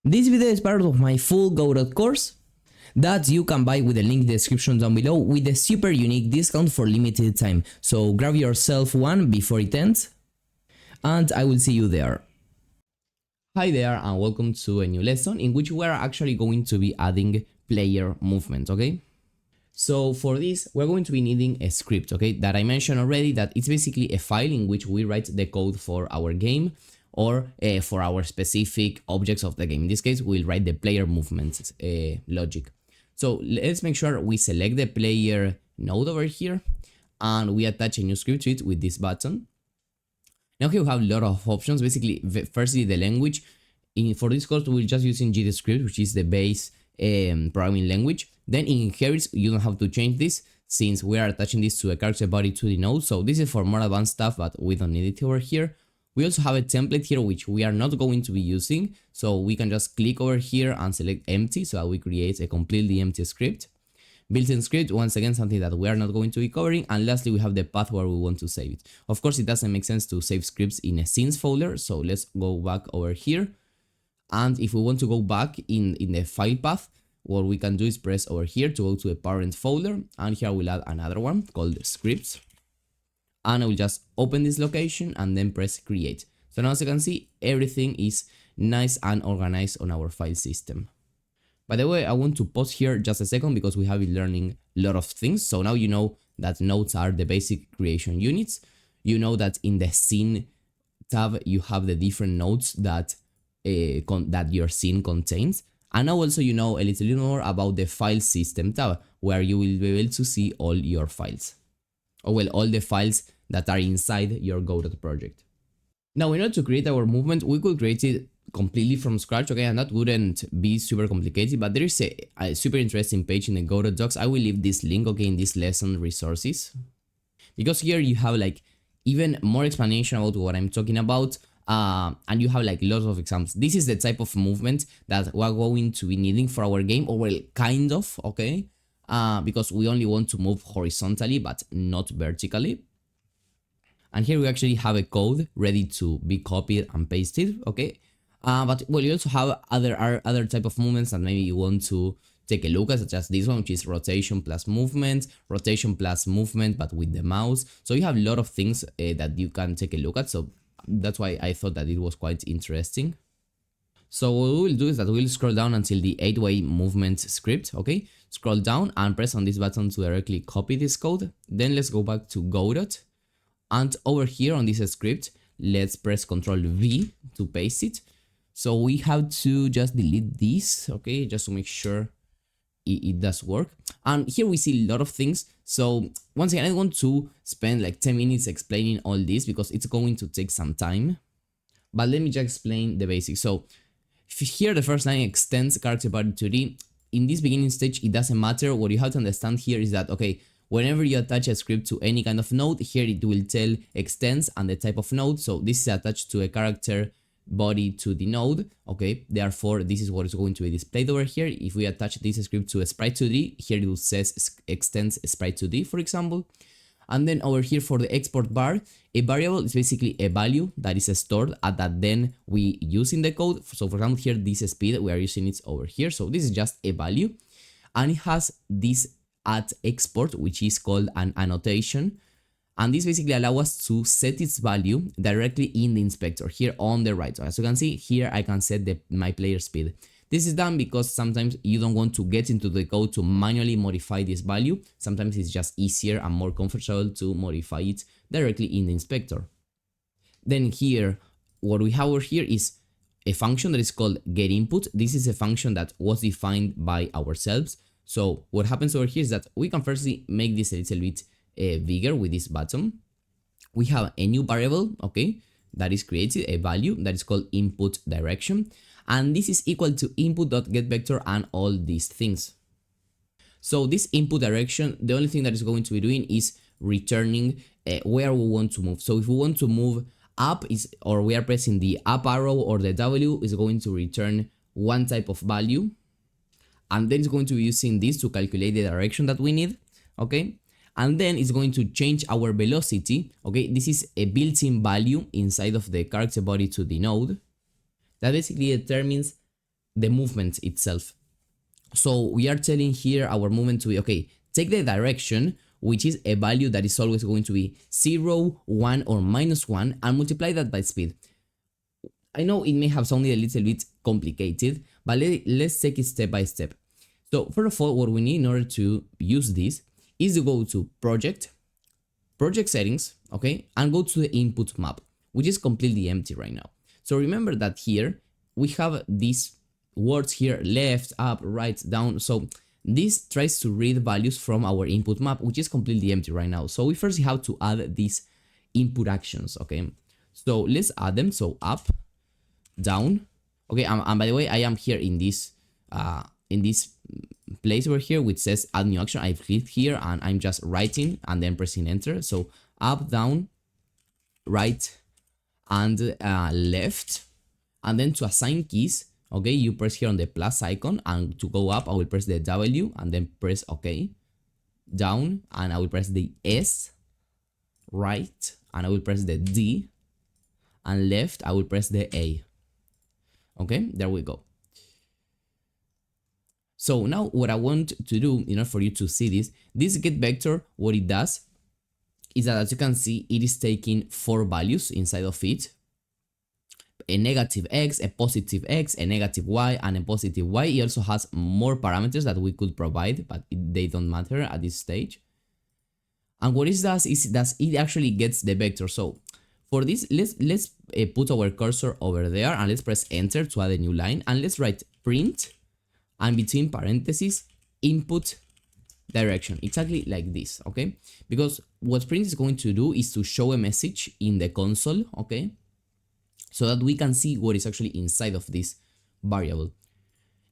This video is part of my full Godot course that you can buy with the link in the description down below with a super unique discount for limited time. So grab yourself one before it ends, and I will see you there. Hi there and welcome to a new lesson in which we are actually going to be adding player movement, okay? So for this, we're going to be needing a script, okay, that I mentioned already, that it's basically a file in which we write the code for our game or for our specific objects of the game. In this case, we'll write the player movements logic. So let's make sure we select the player node over here and we attach a new script to it with this button. Now here we have a lot of options. Basically, firstly, the language. For this course, we're just using GDScript, which is the base programming language. Then in inherits, you don't have to change this since we are attaching this to a character body to the node. So this is for more advanced stuff, but we don't need it over here. We also have a template here, which we are not going to be using. So we can just click over here and select empty so that we create a completely empty script. Built-in script, once again, something that we are not going to be covering. And lastly, we have the path where we want to save it. Of course, it doesn't make sense to save scripts in a scenes folder. So let's go back over here. And if we want to go back in the file path, what we can do is press over here to go to a parent folder. And here we'll add another one called scripts. And I will just open this location and then press create. So now as you can see, everything is nice and organized on our file system. By the way, I want to pause here just a second because we have been learning a lot of things. So now you know that nodes are the basic creation units. You know that in the scene tab, you have the different nodes that your scene contains. And now also you know a little bit more about the file system tab, where you will be able to see all your files. Or well, all the files that are inside your Godot project. Now, in order to create our movement, we could create it completely from scratch, okay, and that wouldn't be super complicated, but there is a super interesting page in the Godot docs. I will leave this link, okay, in this lesson resources, because here you have like even more explanation about what I'm talking about, and you have like lots of examples. This is the type of movement that we're going to be needing for our game, or well, kind of, okay, because we only want to move horizontally but not vertically. And here we actually have a code ready to be copied and pasted, okay? But well, you also have other type of movements that maybe you want to take a look at, such as this one, which is rotation plus movement but with the mouse. So you have a lot of things that you can take a look at. So that's why I thought that it was quite interesting. So what we will do is that we'll scroll down until the 8-way movement script, okay? Scroll down and press on this button to directly copy this code. Then let's go back to Godot. And over here on this script, let's press Ctrl V to paste it. So we have to just delete this, okay, just to make sure it does work. And here we see a lot of things. So once again, I don't want to spend like 10 minutes explaining all this because it's going to take some time. But let me just explain the basics. So here the first line extends character body 2D. In this beginning stage, it doesn't matter. What you have to understand here is that, okay, whenever you attach a script to any kind of node, here it will tell extends and the type of node. So this is attached to a character body to the node, okay? Therefore, this is what is going to be displayed over here. If we attach this script to a sprite 2D, here it will say extends sprite 2D, for example. And then over here for the export bar, a variable is basically a value that is stored and that then we use in the code. So for example, here this speed, we are using it over here. So this is just a value and it has this at export, which is called an annotation, and this basically allows us to set its value directly in the inspector here on the right. So as you can see here, I can set my player speed. This is done because sometimes you don't want to get into the code to manually modify this value. Sometimes it's just easier and more comfortable to modify it directly in the inspector. Then here, what we have over here is a function that is called getInput. This is a function that was defined by ourselves. So what happens over here is that we can firstly make this a little bit bigger with this button. We have a new variable, okay, that is created, a value that is called input direction. And this is equal to input.getVector and all these things. So this input direction, the only thing that is going to be doing is returning where we want to move. So if we want to move up or we are pressing the up arrow or the W, is going to return one type of value. And then it's going to be using this to calculate the direction that we need, okay? And then it's going to change our velocity, okay? This is a built-in value inside of the character body to the node that basically determines the movement itself. So we are telling here our movement to be, okay, take the direction, which is a value that is always going to be 0, 1, or -1, and multiply that by speed. I know it may have sounded a little bit complicated, but let's take it step by step. So first of all, what we need in order to use this is to go to project settings, okay, and go to the input map, which is completely empty right now. So remember that here we have these words here, left, up, right, down. So this tries to read values from our input map, which is completely empty right now. So we first have to add these input actions, okay? So let's add them. So up, down, okay, and by the way, I am here in this place over here which says add new action. I've clicked here and I'm just writing and then pressing enter. So up, down, right, and left. And then to assign keys, okay, you press here on the plus icon, and to go up I will press the W and then press OK. Down and I will press the S. Right and I will press the D, and left I will press the A. Okay, there we go. So now what I want to do in order for you to see this get vector, what it does is that, as you can see, it is taking 4 values inside of it. A negative x, a positive x, a negative y, and a positive y. It also has more parameters that we could provide, but they don't matter at this stage. And what it does is that it actually gets the vector. So for this, let's put our cursor over there and let's press enter to add a new line, and let's write print and between parentheses input direction, exactly like this, okay? Because what print is going to do is to show a message in the console, okay, so that we can see what is actually inside of this variable.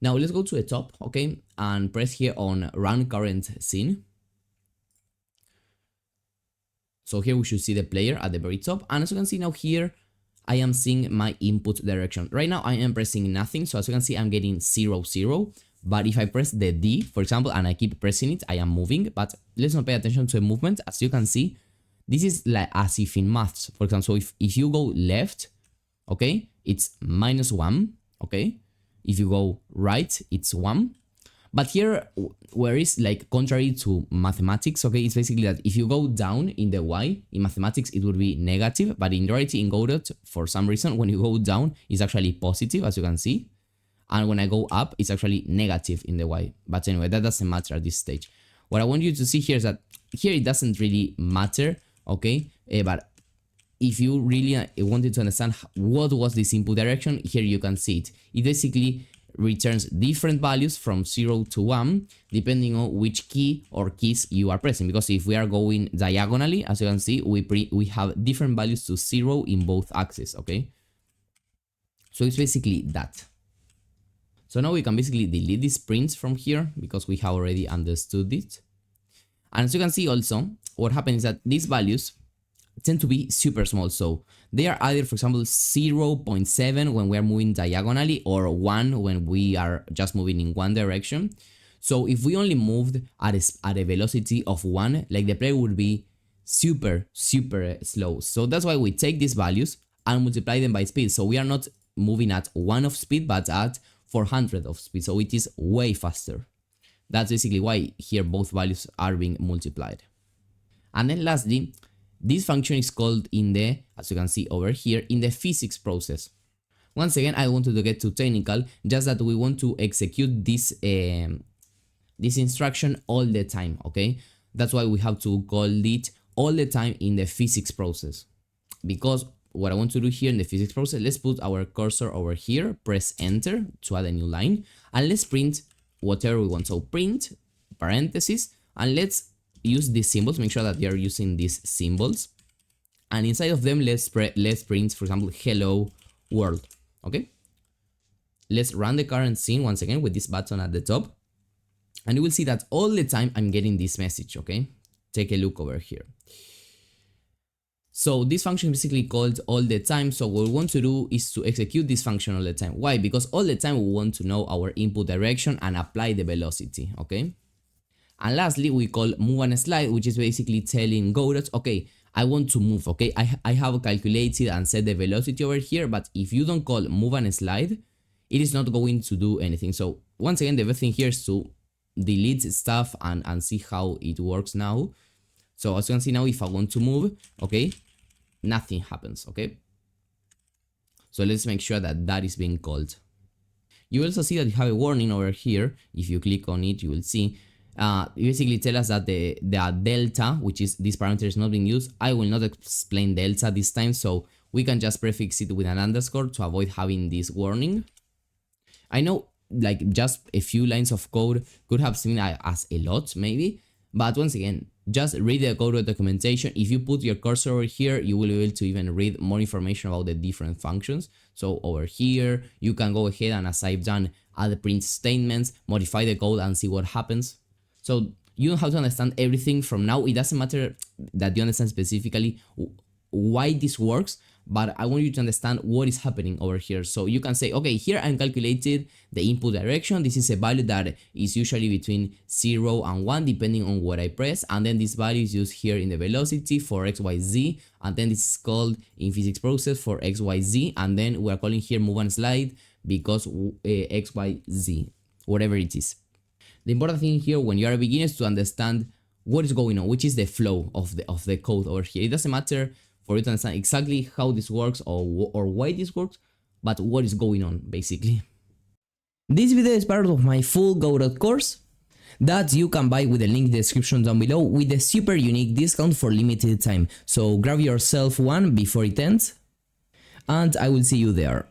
Now let's go to the top, okay, and press here on run current scene. So here we should see the player at the very top, and as you can see now here I am seeing my input direction. Right now I am pressing nothing, so as you can see I'm getting 0, 0. But if I press the D, for example, and I keep pressing it, I am moving. But let's not pay attention to the movement. As you can see, this is like as if in maths. For example, so if you go left, okay, it's -1, okay? If you go right, it's 1. But here, where it's like contrary to mathematics, okay, it's basically that if you go down in the Y, in mathematics, it would be negative, but in reality, in Godot, for some reason, when you go down, it's actually positive, as you can see. And when I go up, it's actually negative in the Y. But anyway, that doesn't matter at this stage. What I want you to see here is that here it doesn't really matter, okay? But if you really wanted to understand what was this input direction, here you can see it. It basically returns different values from 0 to 1 depending on which key or keys you are pressing, because if we are going diagonally, as you can see, we have different values to 0 in both axes, okay? So it's basically that. So now we can basically delete these prints from here because we have already understood it. And as you can see also, what happens is that these values tend to be super small. So they are either, for example, 0.7 when we are moving diagonally, or 1 when we are just moving in one direction. So if we only moved at a velocity of 1, like the player would be super slow. So that's why we take these values and multiply them by speed. So we are not moving at 1 of speed, but at 400 of speed. So it is way faster. That's basically why here both values are being multiplied. And then lastly, this function is called in the, as you can see over here, in the physics process. Once again, I don't want to get too technical, just that we want to execute this this instruction all the time, okay? That's why we have to call it all the time in the physics process. Because what I want to do here in the physics process, let's put our cursor over here, press enter to add a new line, and let's print whatever we want. So print parentheses, and let's use these symbols, make sure that they are using these symbols, and inside of them let's print, for example, hello world, okay? Let's run the current scene once again with this button at the top, and you will see that all the time I'm getting this message, okay? Take a look over here. So this function is basically called all the time. So what we want to do is to execute this function all the time. Why? Because all the time we want to know our input direction and apply the velocity, okay? And lastly, we call move and slide, which is basically telling Godot, okay, I want to move, okay? I have calculated and set the velocity over here, but if you don't call move and slide, it is not going to do anything. So once again, the best thing here is to delete stuff and see how it works now. So as you can see now, if I want to move, okay, nothing happens, okay? So let's make sure that that is being called. You also see that you have a warning over here. If you click on it, you will see it basically tell us that the delta, which is this parameter, is not being used. I will not explain delta this time, so we can just prefix it with an underscore to avoid having this warning. I know like just a few lines of code could have seemed as a lot maybe, but once again, just read the Godot documentation. If you put your cursor over here, you will be able to even read more information about the different functions. So over here, you can go ahead and, as I've done, add the print statements, modify the code and see what happens. So you don't have to understand everything from now. It doesn't matter that you understand specifically why this works, but I want you to understand what is happening over here. So you can say, okay, here I'm calculated the input direction. This is a value that is usually between 0 and 1 depending on what I press, and then this value is used here in the velocity for XYZ, and then this is called in physics process for XYZ, and then we're calling here move and slide because XYZ, whatever it is. The important thing here when you are a beginner is to understand what is going on, which is the flow of the code over here. It doesn't matter for you to understand exactly how this works or why this works, but what is going on basically. This video is part of my full Godot course that you can buy with the link in the description down below with a super unique discount for limited time. So grab yourself one before it ends, and I will see you there.